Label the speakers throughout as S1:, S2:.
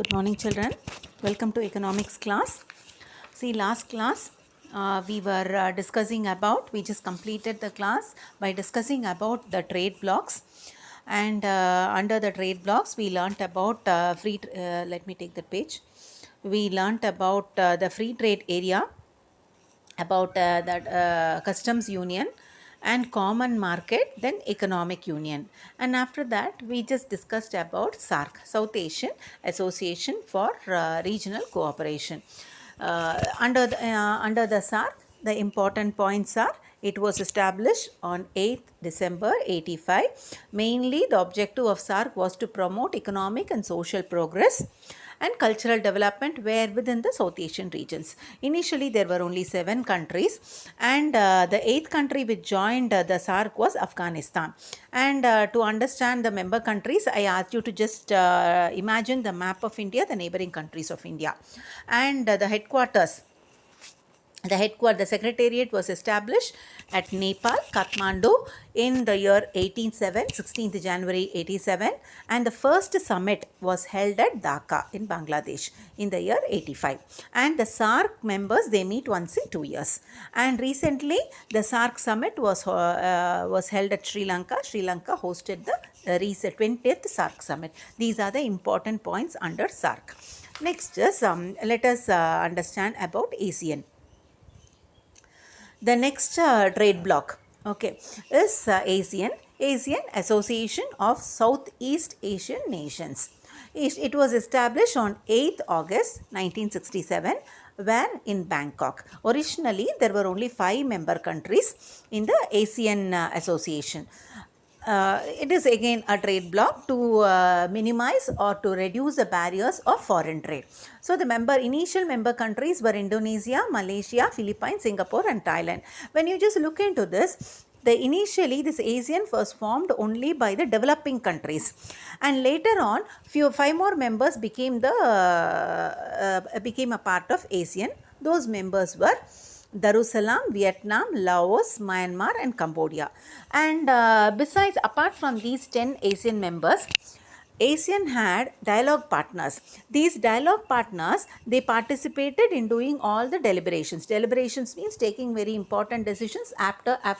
S1: Good morning, children. Welcome to economics class. See, last class we were discussing about, we just completed the class by discussing about the trade blocks. And under the trade blocks, we learnt about let me take the page. We learnt about the free trade area, about that customs union and common market, then economic union, and after that we just discussed about SAARC, South Asian Association for Regional Cooperation. Under the SAARC, the important points are: it was established on 8th December 85. Mainly the objective of SAARC was to promote economic and social progress and cultural development were within the South Asian regions. Initially, there were only 7 countries, and the 8th country which joined the SAARC was Afghanistan. And to understand the member countries, I asked you to just imagine the map of India, the neighboring countries of India, and the headquarters. The secretariat was established at Nepal, Kathmandu in the year 16th January 87, and the first summit was held at Dhaka in Bangladesh in the year 85. And the SAARC members, they meet once in 2 years. And recently the SAARC summit was held at Sri Lanka. Sri Lanka hosted the 20th SAARC summit. These are the important points under SAARC. Next, let us understand about ASEAN. The next trade bloc, okay, is ASEAN Association of Southeast Asian Nations. It was established on 8th August 1967, where in Bangkok. Originally, there were only 5 member countries in the ASEAN Association. It is again a trade bloc to minimize or to reduce the barriers of foreign trade. So the initial member countries were Indonesia, Malaysia, Philippines, Singapore and Thailand. When you just look into this, initially this ASEAN was formed only by the developing countries, and later on 5 more members became a part of ASEAN. Those members were Darussalam, Vietnam, Laos, Myanmar and Cambodia. And besides, apart from these 10 ASEAN members, ASEAN had dialogue partners. These dialogue partners, they participated in doing all the deliberations. Deliberations means taking very important decisions after a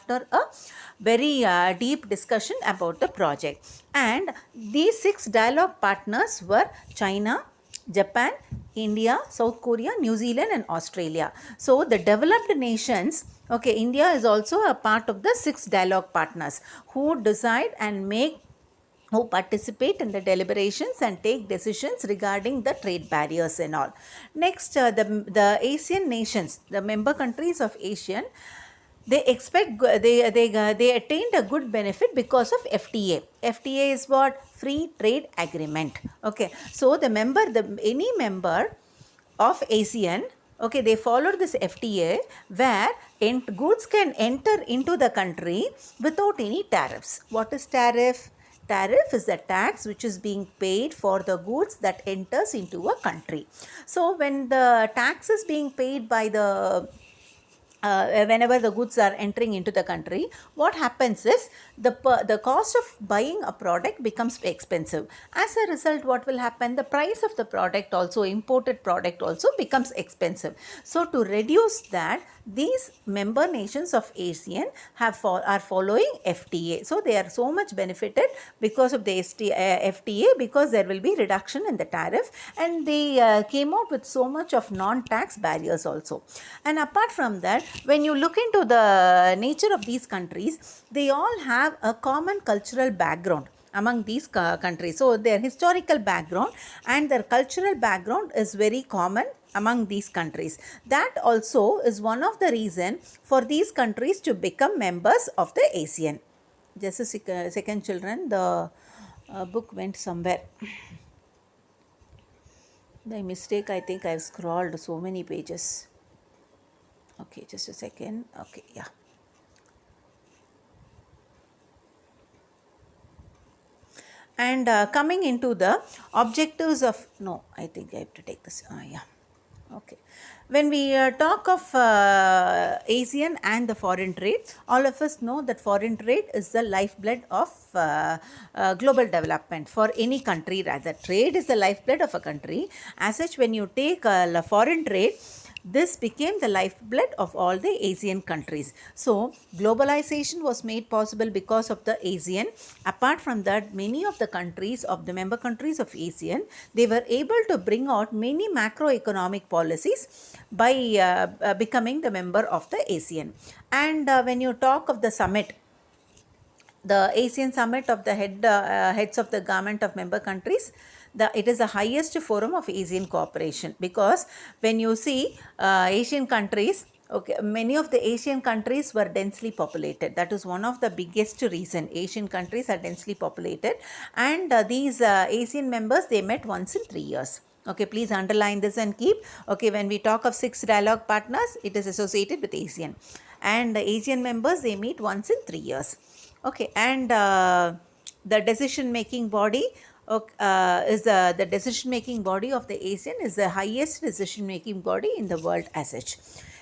S1: very deep discussion about the project. And these 6 dialogue partners were China, Japan, India, South Korea, New Zealand and Australia. So the developed nations, okay, India is also a part of the 6 dialogue partners who decide and who participate in the deliberations and take decisions regarding the trade barriers and all. Next, the ASEAN nations, the member countries of ASEAN, they attained a good benefit because of FTA. FTA is what? Free trade agreement. Okay, so any member of ASEAN, okay, they followed this FTA where goods can enter into the country without any tariffs. What is tariff? Tariff is the tax which is being paid for the goods that enters into a country. So when the tax is being paid by whenever the goods are entering into the country, what happens is the cost of buying a product becomes expensive. As a result, what will happen? The price of the product also, imported product also becomes expensive. So to reduce that, these member nations of ASEAN are following FTA. So they are so much benefited because of the FTA, because there will be reduction in the tariff, and they came out with so much of non-tax barriers also. And apart from that, when you look into the nature of these countries, they all have a common cultural background among these countries. So their historical background and their cultural background is very common among these countries. That also is one of the reasons for these countries to become members of the ASEAN. Just a second, children, the book went somewhere. By mistake, I think I've scrolled so many pages. Okay, just a second. Okay, yeah. And coming into the objectives of, no, I think I have to take this. Yeah. Okay. When we talk of ASEAN and the foreign trade, all of us know that foreign trade is the lifeblood of global development for any country. Rather, trade is the lifeblood of a country. As such, when you take foreign trade, this became the lifeblood of all the ASEAN countries. So, globalization was made possible because of the ASEAN. Apart from that, many of the countries of the member countries of ASEAN, they were able to bring out many macroeconomic policies by becoming the member of the ASEAN. And when you talk of the summit, the ASEAN Summit of the heads of the government of member countries, it is the highest forum of ASEAN cooperation, because when you see Asian countries, okay, many of the Asian countries were densely populated. That is one of the biggest reason. Asian countries are densely populated, and these ASEAN members, they met once in 3 years. Okay, please underline this and keep. Okay, when we talk of 6 dialogue partners, it is associated with ASEAN, and the ASEAN members, they meet once in 3 years. Okay, and the decision making body is the decision making body of the ASEAN is the highest decision making body in the world as such.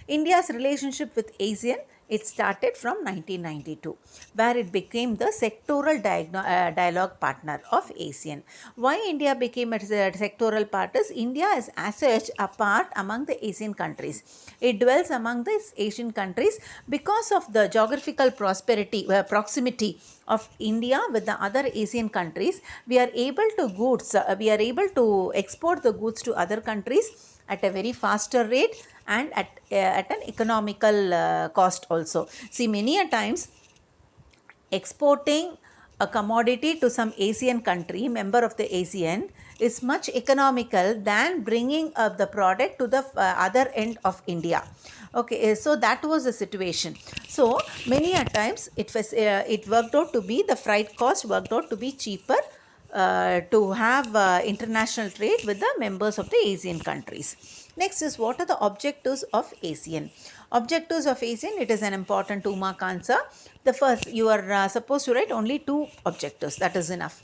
S1: India's relationship with ASEAN, it started from 1992, where it became the sectoral dialogue partner of ASEAN. Why India became a sectoral partner? India is as such a part among the Asian countries. It dwells among the Asian countries because of the geographical proximity of India with the other Asian countries. We are able to export the goods to other countries at a very faster rate and at an economical cost also. See, many a times exporting a commodity to some Asian country, member of the ASEAN, is much economical than bringing the product to the other end of India. Okay, so that was the situation. So many a times it worked out to be, the freight cost worked out to be cheaper to have international trade with the members of the ASEAN countries. Next is, what are the objectives of ASEAN? Objectives of ASEAN, it is an important 2-mark answer. The first, you are supposed to write only 2 objectives, that is enough.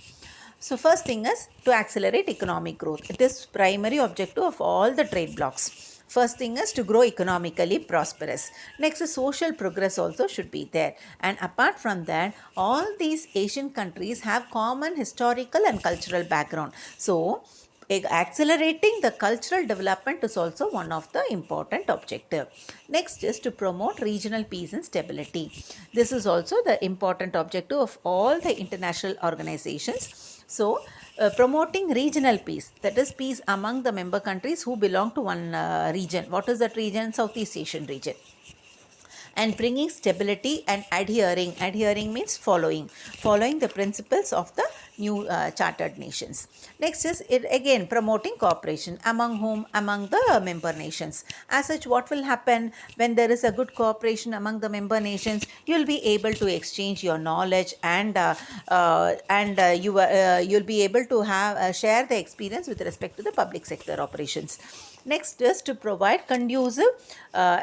S1: So first thing is to accelerate economic growth. It is primary objective of all the trade blocs. First thing is to grow economically prosperous. Next is social progress also should be there. And apart from that, all these Asian countries have common historical and cultural background. So accelerating the cultural development is also one of the important objective. Next is to promote regional peace and stability. This is also the important objective of all the international organizations. So promoting regional peace, that is peace among the member countries who belong to one region. What is that region? Southeast Asian region. And bringing stability and adhering means following the principles of the new chartered nations. Next is it again promoting cooperation among the member nations. As such, what will happen when there is a good cooperation among the member nations? You will be able to exchange your knowledge, and you'll be able to have share the experience with respect to the public sector operations. Next is to provide conducive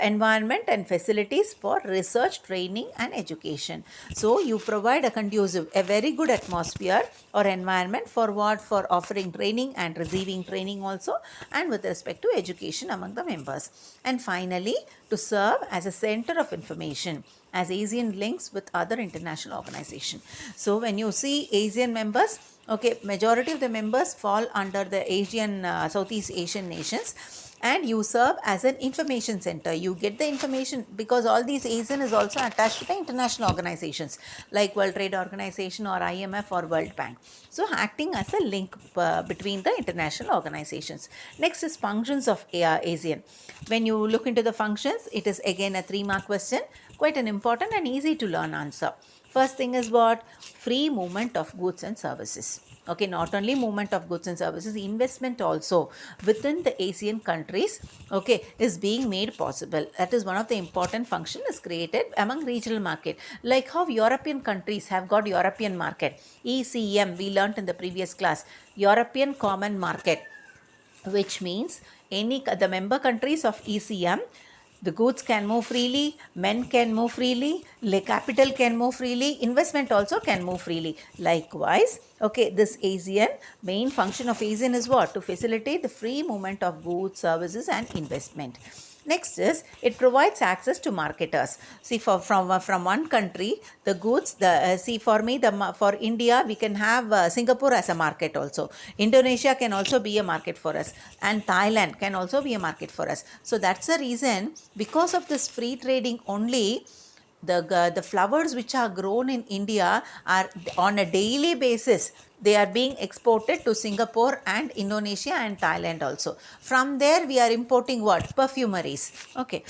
S1: environment and facilities for research, training and education. So you provide a very good atmosphere or environment for what? For offering training and receiving training also, and with respect to education among the members. And finally, to serve as a center of information as ASEAN links with other international organizations. So when you see ASEAN members, okay, majority of the members fall under the Southeast Asian nations, and you serve as an information center. You get the information because all these ASEAN is also attached to the international organizations like World Trade Organization or IMF or World Bank. So acting as a link between the international organizations. Next is functions of ASEAN. When you look into the functions, it is again a 3-mark question, quite an important and easy to learn answer. First thing is what? Free movement of goods and services. Okay, not only movement of goods and services, investment also within the ASEAN countries, okay, is being made possible. That is one of the important function is created among regional market. Like how European countries have got European market. ECM, we learnt in the previous class, European Common Market, which means the member countries of ECM, The goods can move freely, men can move freely, capital can move freely, investment also can move freely. Likewise, okay, this ASEAN, main function of ASEAN is what? To facilitate the free movement of goods, services and investment. Next is it provides access to marketers. See, from one country, the goods. See, for me, for India, we can have Singapore as a market also. Indonesia can also be a market for us, and Thailand can also be a market for us. So that's the reason, because of this free trading only, the flowers which are grown in India are on a daily basis. They are being exported to Singapore and Indonesia and Thailand also. From there we are importing what? Perfumeries. Okay.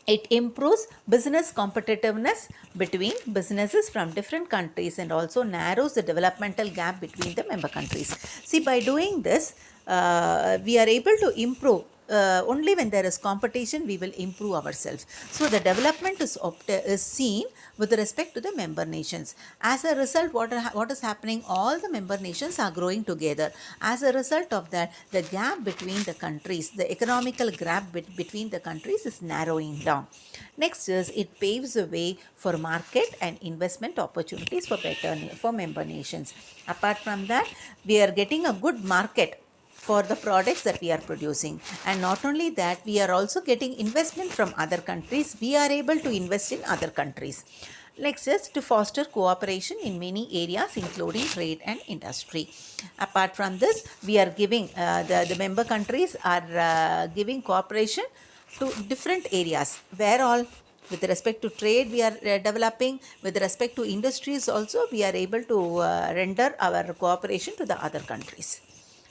S1: It improves business competitiveness between businesses from different countries and also narrows the developmental gap between the member countries. See, by doing this, we are able to improve. Only when there is competition, we will improve ourselves. So the development is seen with respect to the member nations. As a result, what is happening? All the member nations are growing together. As a result of that, the gap between the countries, the economical gap between the countries is narrowing down. Next is it paves the way for market and investment opportunities for member nations. Apart from that, we are getting a good market for the products that we are producing, and not only that, we are also getting investment from other countries. We are able to invest in other countries. Next is to foster cooperation in many areas including trade and industry. Apart from this, we are giving the member countries are giving cooperation to different areas, where all with respect to trade we are developing, with respect to industries also we are able to render our cooperation to the other countries.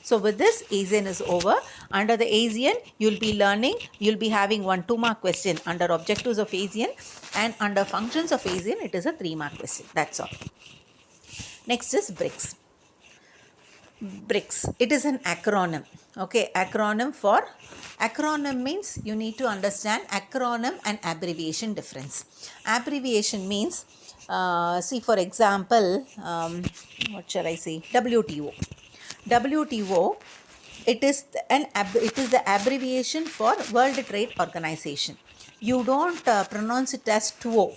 S1: So with this, ASEAN is over. Under the ASEAN, you'll be learning, you'll be having 1 2-mark question under objectives of ASEAN, and under functions of ASEAN, it is a 3-mark question. That's all. Next is BRICS. BRICS, it is an acronym. Okay, acronym means you need to understand acronym and abbreviation difference. Abbreviation means, see for example, what shall I say, WTO. WTO, it is the abbreviation for World Trade Organization. You don't pronounce it as TWO.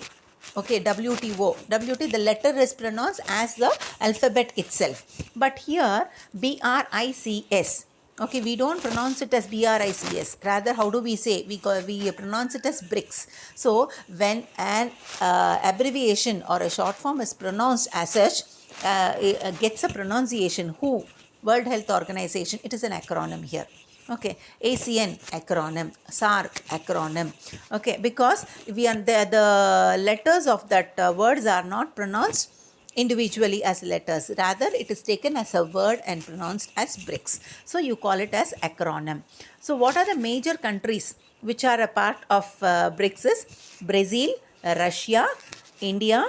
S1: Okay, WTO. The letter is pronounced as the alphabet itself. But here, BRICS. Okay, we don't pronounce it as BRICS. Rather, how do we say? We pronounce it as BRICS. So, when an abbreviation or a short form is pronounced as such, it gets a pronunciation. WHO, World Health Organization, it is an acronym here. Okay, ASEAN acronym, SAARC acronym. Okay, because we are the letters of that words are not pronounced individually as letters. Rather, it is taken as a word and pronounced as BRICS. So you call it as acronym. So what are the major countries which are a part of BRICS? Is Brazil, Russia, India,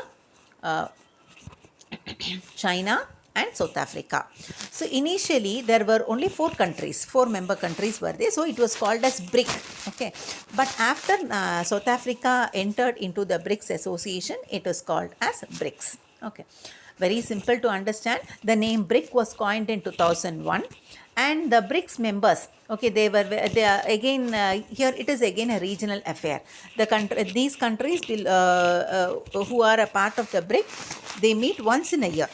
S1: China and South Africa. So initially there were only 4 countries, 4 member countries were there. So it was called as BRIC. Okay, but after South Africa entered into the BRICS association, it was called as BRICS. Okay, very simple to understand. The name BRIC was coined in 2001, and the BRICS members, okay, they are again here it is again a regional affair. These countries will, who are a part of the BRIC, they meet once in a year.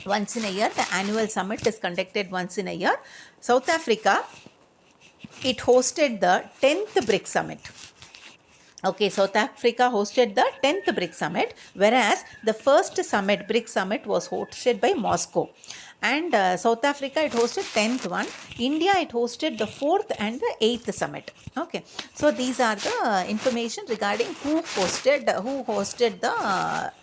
S1: Once in a year, the annual summit is conducted once in a year. South Africa, it hosted the 10th BRIC summit. Okay, South Africa hosted the 10th BRIC summit, whereas the first summit, BRIC summit, was hosted by Moscow. And South Africa, it hosted 10th one. India, it hosted the 4th and the 8th summit. Okay, so these are the information regarding who hosted the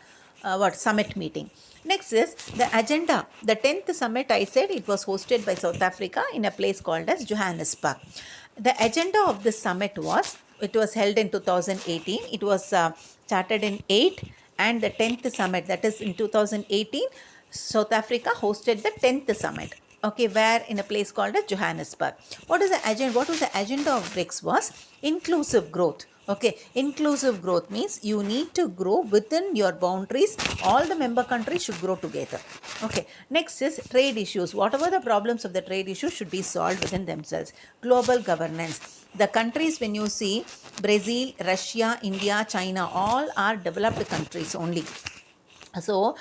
S1: summit meeting. Next is the agenda. The 10th summit, I said it was hosted by South Africa in a place called as Johannesburg. The agenda of this summit was, it was held in 2018. It was started in 8, and the 10th summit, that is in 2018, South Africa hosted the 10th summit. Okay, where in a place called as Johannesburg. What is the agenda? What was the agenda of BRICS was inclusive growth. Okay, inclusive growth means you need to grow within your boundaries. All the member countries should grow together. Okay, next is trade issues. Whatever the problems of the trade issues should be solved within themselves. Global governance. The countries, when you see Brazil, Russia, India, China, all are developed countries only. So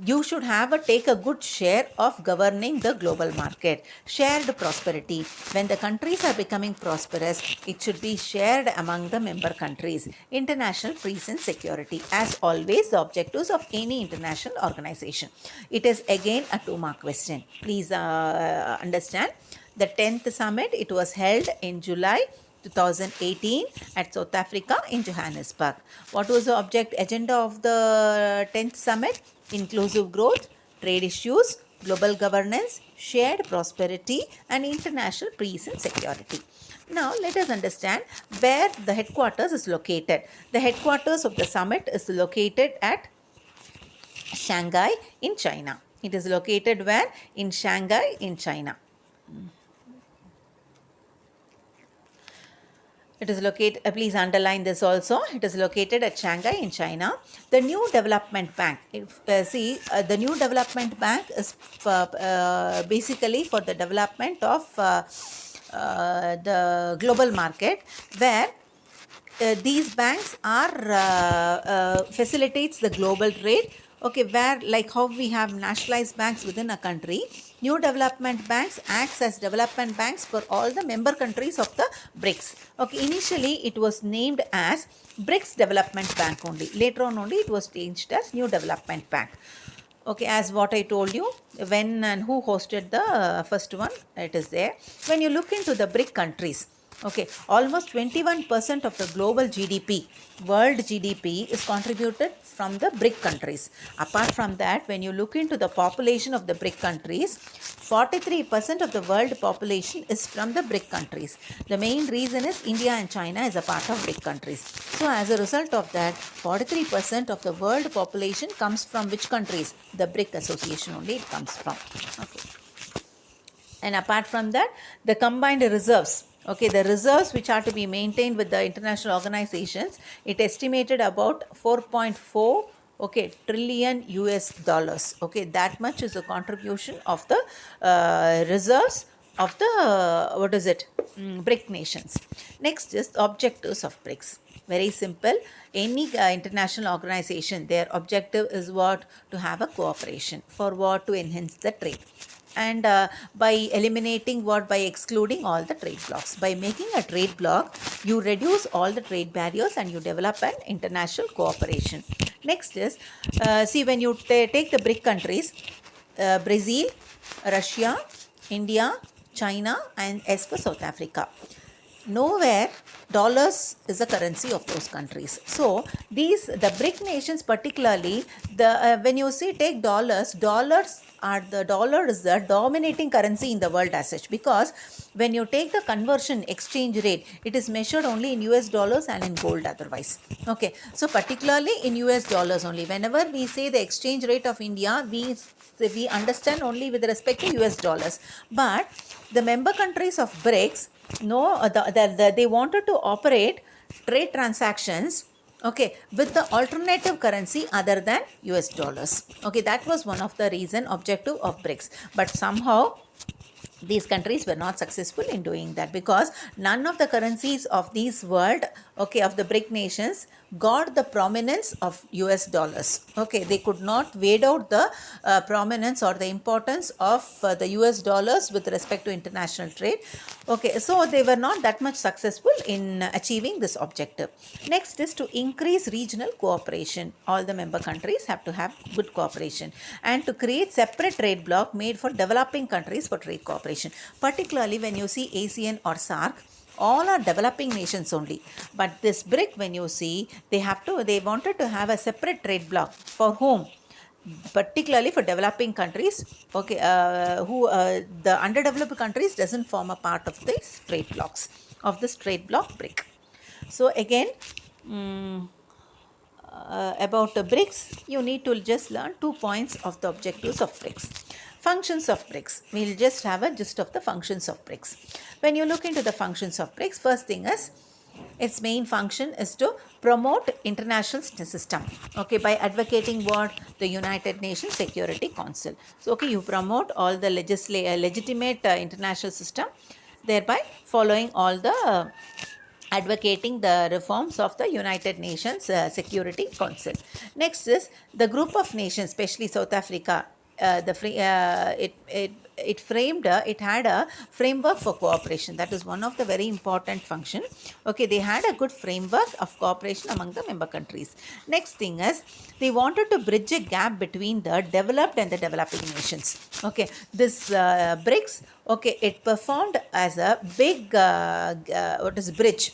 S1: you should take a good share of governing the global market. Shared prosperity. When the countries are becoming prosperous, it should be shared among the member countries. International peace and security. As always, the objectives of any international organization. It is again a 2-mark question. Please understand. The 10th summit, it was held in July 2018 at South Africa in Johannesburg. What was the agenda of the 10th summit? Inclusive growth, trade issues, global governance, shared prosperity, and international peace and security. Now let us understand where the headquarters is located. The headquarters of the summit is located at Shanghai in China. It is located where? In Shanghai in China. It is located, please underline this also. It is located at Shanghai in China. The New Development Bank. The New Development Bank is basically for the development of the global market, where these banks are facilitates the global trade. Okay, where like how we have nationalized banks within a country, new development banks acts as development banks for all the member countries of the BRICS. Okay, initially it was named as BRICS Development Bank only. Later on only it was changed as New Development Bank. Okay, as what I told you, when and who hosted the first one, it is there. When you look into the BRIC countries, okay, almost 21% of the global GDP, world GDP is contributed from the BRIC countries. Apart from that, when you look into the population of the BRIC countries, 43% of the world population is from the BRIC countries. The main reason is India and China is a part of BRIC countries. So as a result of that, 43% of the world population comes from which countries? The BRIC association only it comes from. Okay. And apart from that, the combined reserves. Okay, the reserves which are to be maintained with the international organizations, it estimated about 4.4 trillion US dollars. Okay, that much is the contribution of the reserves of the BRIC nations. Next is objectives of BRICS. Very simple. Any international organization, their objective is what? To have a cooperation. For what? To enhance the trade. And by eliminating what? By excluding all the trade blocks. By making a trade block, you reduce all the trade barriers and you develop an international cooperation. Next is, see, when you take the BRIC countries, Brazil, Russia, India, China, and as for South Africa. Nowhere dollars is the currency of those countries. So the BRIC nations particularly, when you see take dollars dollar is the dominating currency in the world as such, because when you take the conversion exchange rate, it is measured only in US dollars and in gold otherwise. Okay, so particularly in US dollars only. Whenever we say the exchange rate of India, we understand only with respect to US dollars. But the member countries of BRICS, they wanted to operate trade transactions, okay, with the alternative currency other than US dollars. Okay, that was one of the objective of BRICS. But somehow these countries were not successful in doing that, because none of the currencies of these world, okay, of the BRIC nations got the prominence of US dollars. Okay, they could not wade out the prominence or the importance of the US dollars with respect to international trade. Okay, so they were not that much successful in achieving this objective. Next is to increase regional cooperation. All the member countries have to have good cooperation, and to create separate trade bloc made for developing countries for trade cooperation. Particularly when you see ASEAN or SAARC, all are developing nations only. But this BRIC, when you see, they wanted to have a separate trade bloc. For whom? Particularly for developing countries, okay, the underdeveloped countries doesn't form a part of these trade blocks, of this trade bloc BRIC. So again, about the BRICS, you need to just learn 2 points of the objectives of BRICS. Functions of BRICS. We will just have a gist of the functions of BRICS. When you look into the functions of BRICS, first thing is its main function is to promote international system, okay, by advocating what? The United Nations Security Council. So, okay, you promote all the legitimate international system, thereby following all the advocating the reforms of the United Nations Security Council. Next is the group of nations, especially South Africa. It framed it had a framework for cooperation. That is one of the very important function. Okay, they had a good framework of cooperation among the member countries. Next thing is they wanted to bridge a gap between the developed and the developing nations. Okay, this BRICS, okay, it performed as a big bridge,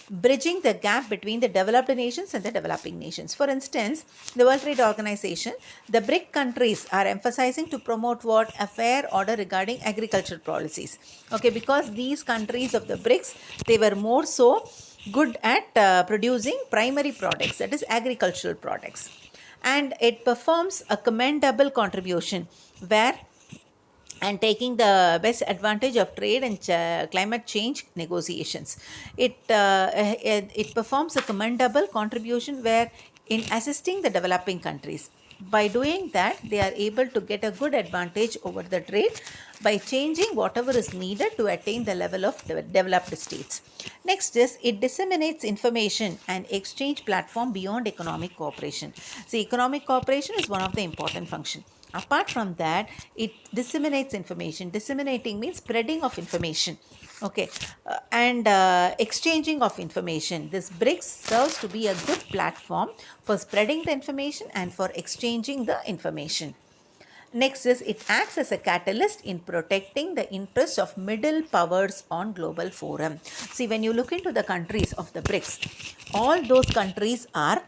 S1: bridging the gap between the developed nations and the developing nations. For instance, the World Trade Organization, the BRIC countries are emphasizing to promote what? A fair order regarding agricultural policies. Okay, because these countries of the BRICS, they were more so good at producing primary products, that is agricultural products. And it performs a commendable contribution where and taking the best advantage of trade and climate change negotiations. It performs a commendable contribution where in assisting the developing countries. By doing that, they are able to get a good advantage over the trade by changing whatever is needed to attain the level of developed states. Next is it disseminates information and exchange platform beyond economic cooperation. See, economic cooperation is one of the important functions. Apart from that, it disseminates information. Disseminating means spreading of information. Okay, and exchanging of information. This BRICS serves to be a good platform for spreading the information and for exchanging the information. Next is it acts as a catalyst in protecting the interests of middle powers on global forum. See, when you look into the countries of the BRICS, all those countries are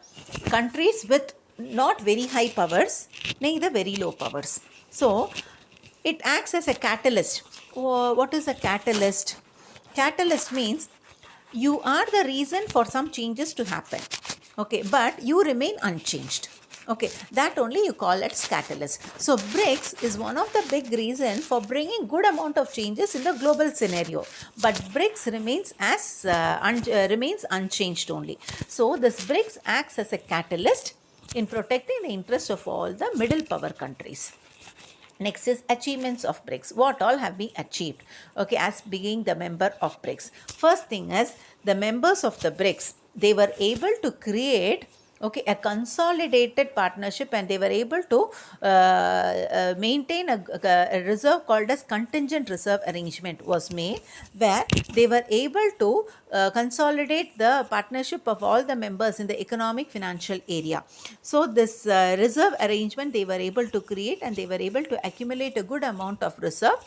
S1: countries with not very high powers, neither very low powers. So, it acts as a catalyst. What is a catalyst? Catalyst means you are the reason for some changes to happen. Okay, but you remain unchanged. Okay, that only you call it catalyst. So BRICS is one of the big reasons for bringing good amount of changes in the global scenario. But BRICS remains unchanged only. So this BRICS acts as a catalyst in protecting the interests of all the middle power countries. Next is achievements of BRICS. What all have been achieved? Okay, as being the member of BRICS. First thing is the members of the BRICS, they were able to create a consolidated partnership, and they were able to maintain a reserve called as contingent reserve arrangement was made, where they were able to consolidate the partnership of all the members in the economic financial area. So this reserve arrangement they were able to create, and they were able to accumulate a good amount of reserve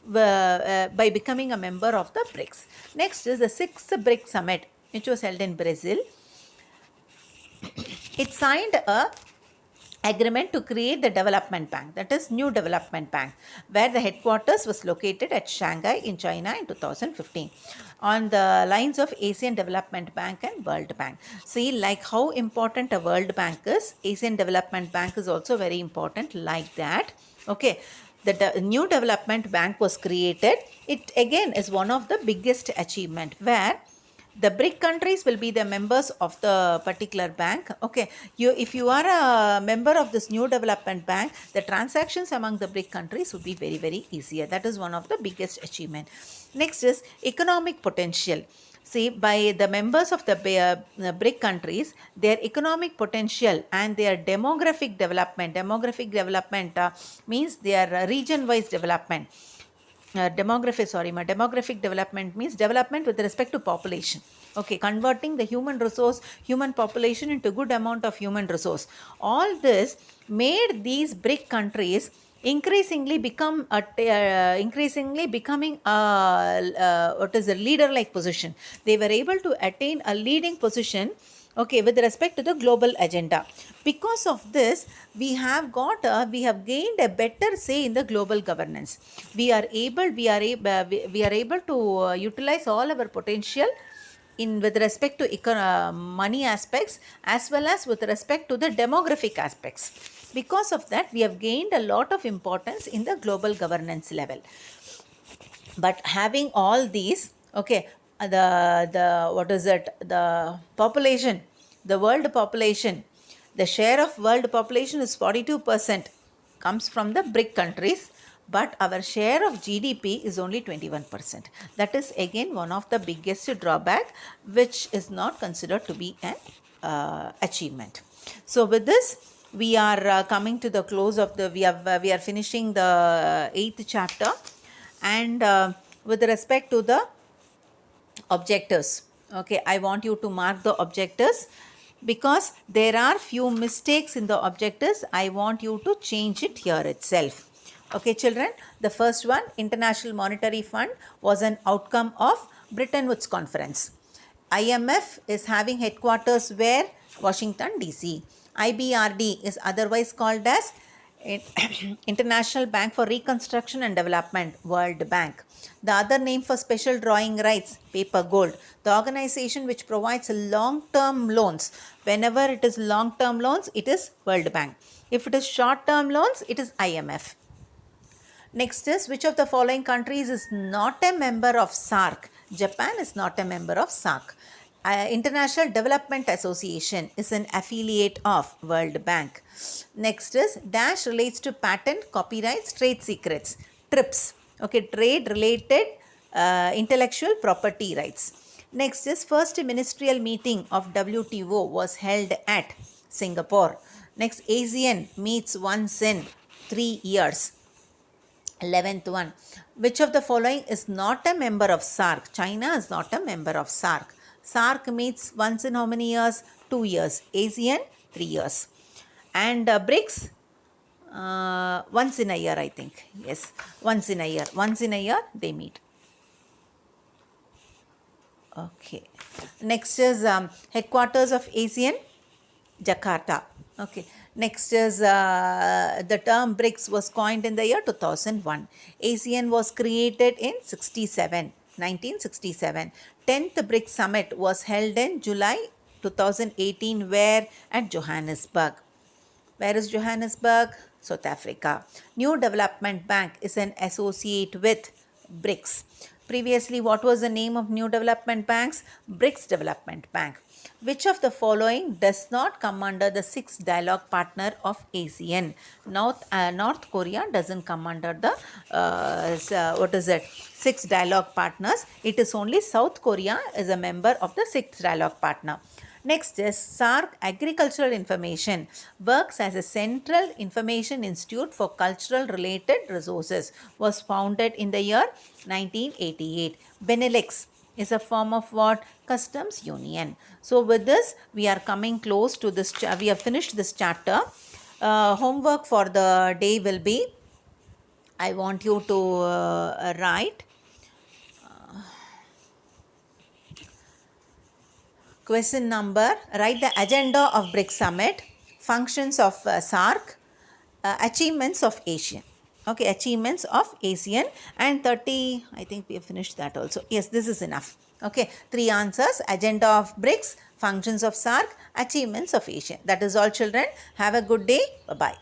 S1: by becoming a member of the BRICS. Next is the 6th BRICS summit, which was held in Brazil. It signed a agreement to create the development bank, that is New Development Bank, where the headquarters was located at Shanghai in China in 2015, on the lines of Asian Development Bank and World Bank. See, like how important a World Bank is, Asian Development Bank is also very important like that. Okay, the New Development Bank was created. It again is one of the biggest achievement, where the BRIC countries will be the members of the particular bank. Okay, if you are a member of this New Development Bank, the transactions among the BRIC countries would be very, very easier. That is one of the biggest achievement. Next is economic potential. See, by the members of the BRIC countries, their economic potential and their demographic development means their region-wise development. Demographic development means development with respect to population. Okay, converting the human population into good amount of human resource. All this made these BRIC countries increasingly becoming a leader-like position. They were able to attain a leading position, okay, with respect to the global agenda. Because of this, we have gained a better say in the global governance. We are able to utilize all our potential with respect to money aspects, as well as with respect to the demographic aspects. Because of that, we have gained a lot of importance in the global governance level. But having all these, okay, the what is it, the population, the world population, the share of world population is 42%, comes from the BRIC countries, but our share of GDP is only 21%. That is again one of the biggest drawback, which is not considered to be an achievement. So with this, we are coming to the close of the, we are finishing the 8th chapter, and with respect to the objectives, okay, I want you to mark the objectives, because there are few mistakes in the objectives. I want you to change it here itself. Okay children, the first one, International Monetary Fund was an outcome of Bretton Woods Conference. IMF is having headquarters where? Washington DC. IBRD is otherwise called as International Bank for Reconstruction and Development, World Bank. The other name for special drawing rights, paper gold. The organization which provides long-term loans. Whenever it is long-term loans, it is World Bank. If it is short-term loans, it is IMF. Next is, which of the following countries is not a member of SAARC? Japan is not a member of SAARC. International Development Association is an affiliate of World Bank. Next is, dash relates to patent, copyrights, trade secrets. TRIPS, okay, trade related intellectual property rights. Next is, first ministerial meeting of WTO was held at Singapore. Next, ASEAN meets once in 3 years. 11th one, which of the following is not a member of SAARC? China is not a member of SAARC. SAARC meets once in how many years? 2 years. ASEAN, 3 years. And BRICS, once in a year, I think. Yes, once in a year. Once in a year they meet. Okay. Next is headquarters of ASEAN, Jakarta. Okay. Next is the term BRICS was coined in the year 2001. ASEAN was created in 1967. 10th BRICS Summit was held in July 2018. Where? At Johannesburg. Where is Johannesburg? South Africa. New Development Bank is an associate with BRICS. Previously, what was the name of New Development Banks? BRICS Development Bank. Which of the following does not come under the 6th dialogue partner of ASEAN? North Korea doesn't come under the, 6th dialogue partners. It is only South Korea is a member of the 6th dialogue partner. Next is SAARC Agricultural Information works as a central information institute for cultural related resources. Was founded in the year 1988. Benelux is a form of what? Customs union. So with this, we are coming close to this. We have finished this chapter. Homework for the day will be, I want you to write question number, write the agenda of BRICS Summit, functions of SAARC, achievements of ASEAN. Okay, achievements of ASEAN, and 30, I think we have finished that also. Yes, this is enough. Okay, 3 answers: agenda of BRICS, functions of SAARC, achievements of ASEAN. That is all children. Have a good day. Bye-bye.